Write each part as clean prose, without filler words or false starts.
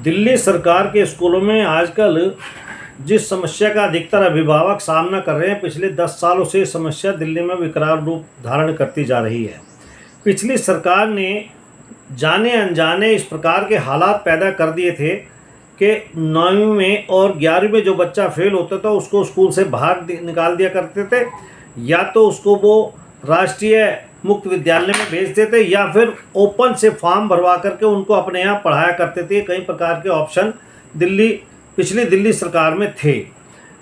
दिल्ली सरकार के स्कूलों में आजकल जिस समस्या का अधिकतर अभिभावक सामना कर रहे हैं, पिछले 10 सालों से समस्या दिल्ली में विकराल रूप धारण करती जा रही है। पिछली सरकार ने जाने अनजाने इस प्रकार के हालात पैदा कर दिए थे कि 9वीं में और 11वीं में जो बच्चा फेल होता था उसको स्कूल से बाहर निकाल दिया करते थे, या तो उसको वो राष्ट्रीय मुक्त विद्यालय में भेज देते या फिर ओपन से फॉर्म भरवा करके उनको अपने यहाँ पढ़ाया करते थे। कई प्रकार के ऑप्शन पिछली दिल्ली सरकार में थे,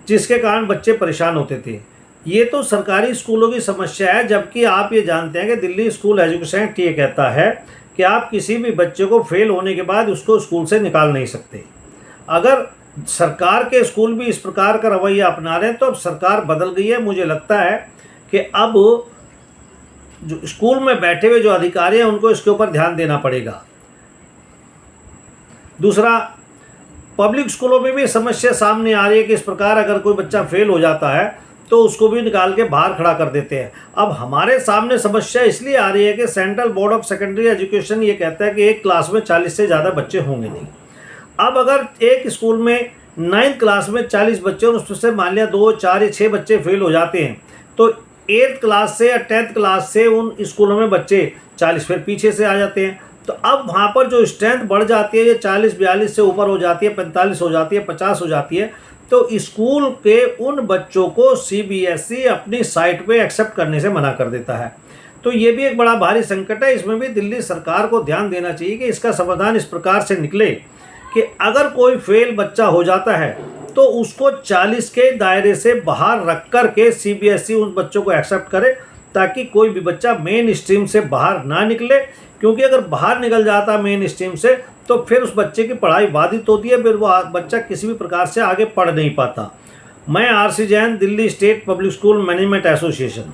जिसके कारण बच्चे परेशान होते थे। ये तो सरकारी स्कूलों की समस्या है, जबकि आप ये जानते हैं कि दिल्ली स्कूल एजुकेशन एक्ट ये कहता है कि आप किसी भी बच्चे को फेल होने के बाद उसको स्कूल से निकाल नहीं सकते। अगर सरकार के स्कूल भी इस प्रकार का रवैया अपना रहे हैं तो अब सरकार बदल गई है। मुझे लगता है कि अब जो स्कूल में बैठे हुए जो अधिकारी हैं उनको इसके ऊपर ध्यान देना पड़ेगा। दूसरा, पब्लिक स्कूलों में भी समस्या सामने आ रही है कि इस प्रकार अगर कोई बच्चा फेल हो जाता है तो उसको भी निकाल के बाहर खड़ा कर देते हैं। अब हमारे सामने समस्या इसलिए आ रही है कि central board of secondary education ये कहता है कि एक क्लास में 40 से ज़्यादा बच्चे होंगे नहीं। अब अगर एक स्कूल में 9th क्लास में 40 बच्चे और उसमें से मान लिया 2, 4 या 6 बच्चे फेल हो जाते हैं तो 8th क्लास से या 10th क्लास से उन स्कूलों में बच्चे 40 फिर पीछे से आ जाते हैं। तो अब वहाँ पर जो स्ट्रेंथ बढ़ जाती है, ये 40-42 से ऊपर हो जाती है, 45 हो जाती है, 50 हो जाती है, तो स्कूल के उन बच्चों को CBSE अपनी साइट पे एक्सेप्ट करने से मना कर देता है। तो ये भी एक बड़ा भारी संकट है। इसमें भी दिल्ली सरकार को ध्यान देना चाहिए कि इसका समाधान इस प्रकार से निकले कि अगर कोई फेल बच्चा हो जाता है तो उसको 40 के दायरे से बाहर रख कर के CBSE उन बच्चों को एक्सेप्ट करे, ताकि कोई भी बच्चा मेन स्ट्रीम से बाहर ना निकले। क्योंकि अगर बाहर निकल जाता मेन स्ट्रीम से तो फिर उस बच्चे की पढ़ाई बाधित होती है, फिर वो बच्चा किसी भी प्रकार से आगे पढ़ नहीं पाता। मैं RC Jain, Delhi state public school management association.